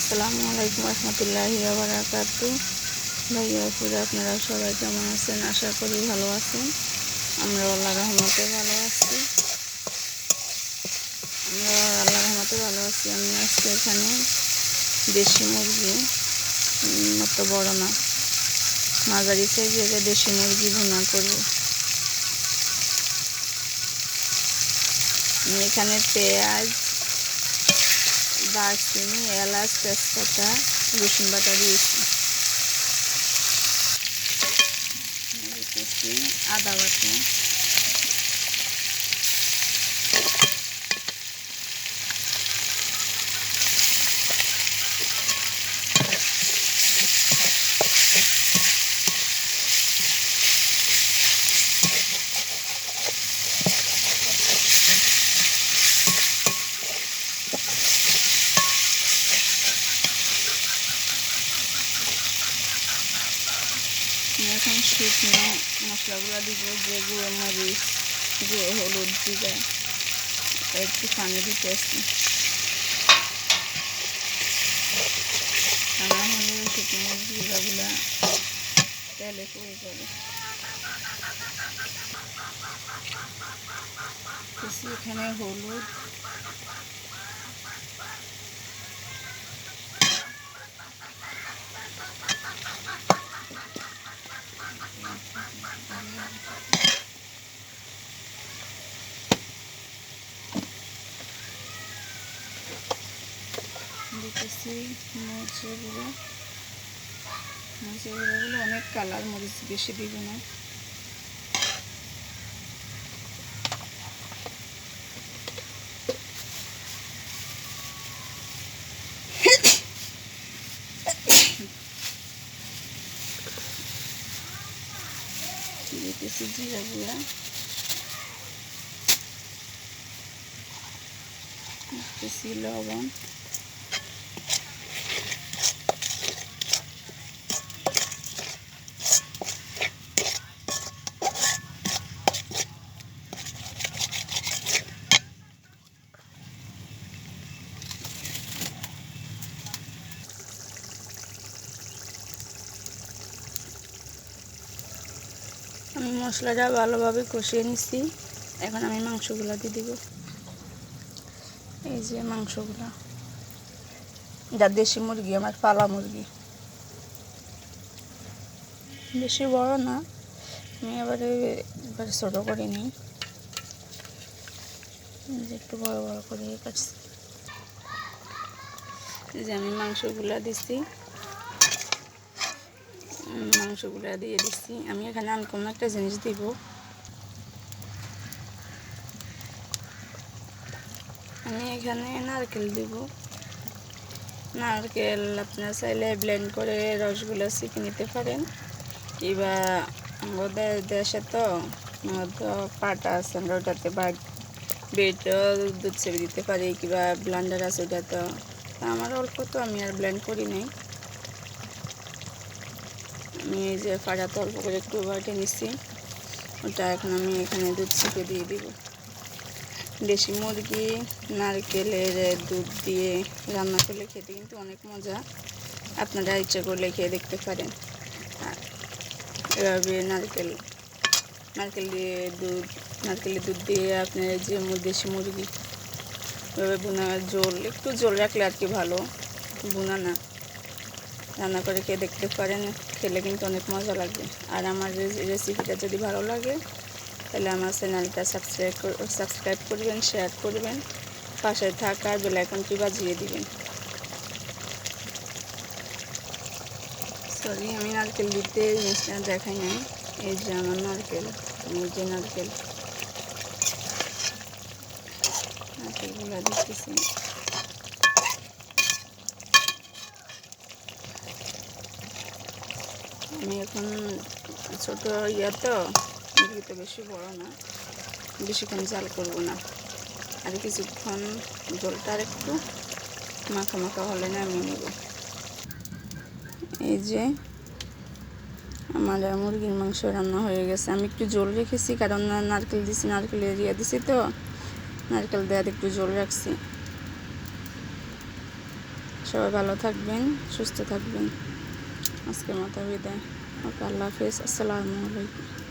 আসসালামু আলাইকুম রহমতুল্লাহি ওয়া বারাকাতুহু। ভাইয়া আপুরা আপনারা সবাই কেমন আছেন? আশা করি ভালো আছেন। আমরা আল্লাহর রহমতে ভালো আছি। আমি আজকে এখানে দেশি মুরগি, অত বড় না, মাঝারি সাইজের দেশি মুরগি ভুনা করব। আমি এখানে পেঁয়াজ, দারচিনি, এলাচ, তেজপাতা, রসুন বাটা দিয়েছি, আদা বাটা, এখন শুকনো মশলাগুলো দিব, যে গুঁড়ো মরিচ, গুঁড়ো হলুদ, জিরা, একটু পানি দিতে আসছি। ঠান্ডা হলে শুকনো জিরাগুলা তেলে পড়ে যাবে। এখানে হলুদ, দিতেছি মরিচের গুঁড়ো। মরিচের গুঁড়োগুলো অনেক কালার, মরিচ বেশি দিব না। দিতেছি জিরা গুঁড়া, দিতেছি লবণ, আমি মশলাটা ভালোভাবে কষিয়ে নিচ্ছি। এখন আমি মাংসগুলো দিয়ে দিব। এই যে মাংসগুলো, যা দেশি মুরগি, আমার পালা মুরগি, বেশি বড় না, আমি এবারে ছোটো করে নিই, একটু বড় বড় করে কাটছি। এই যে আমি মাংসগুলা দিচ্ছি, দিয়ে দিচ্ছি। আমি এখানে আনকমন একটা জিনিস দিব, আমি এখানে নারকেল দিব। নারকেল আপনার চাইলে ব্লেন্ড করে রসগুলো চিপে নিতে পারেন, কিংবা আমাদের দেশে তো পাটা আছে, আমরা ওটাতে বেটও দুধ চেপে দিতে পারি, কিংবা ব্লেন্ডার আছে ওটা। তো আমার অল্প, তো আমি আর ব্লেন্ড করি নাই। আমি এই যে পাটাতে অল্প করে একটু বাটে নিচ্ছি, ওটা এখন আমি এখানে দুধ চিপে দিয়ে দিব। দেশি মুরগি নারকেলের দুধ দিয়ে রান্না করলে খেতে কিন্তু অনেক মজা, আপনারা ইচ্ছা করলে খেয়ে দেখতে পারেন। এভাবে নারকেলের দুধ দিয়ে আপনার যে দেশি মুরগি এভাবে বোনা, একটু জল রাখলে আর কি ভালো, বোনা না, রান্না করে খেয়ে দেখতে পারেন, খেলে কিন্তু অনেক মজা লাগবে। আর আমার রেসিপিটা যদি ভালো লাগে তাহলে আমার চ্যানেলটা সাবস্ক্রাইব করবেন, শেয়ার করবেন, পাশে থাকা বেল আইকনটি বাজিয়ে দিবেন। সরি, আমি নারকেল দিতে জিনিসটা দেখাই নাই। এই যে আমার নারকেলগুলো দিতেছি। আমি এখন ছোটো তো মুরগি তো বেশি বড় না, বেশিক্ষণ জাল করবো না, আর কিছুক্ষণ জলটা আর একটু মাখা মাখা হলে না আমি নেব। এই যে আমার মুরগির মাংস রান্না হয়ে গেছে। আমি একটু জল রেখেছি, কারণ নারকেল দিছি তো, নারকেল দেওয়ার একটু জল রাখছি। সবাই ভালো থাকবেন, সুস্থ থাকবেন। আজকের মতো বিদায়। ওকে, আল্লাহ হাফিজ, আসসালামু আলাইকুম।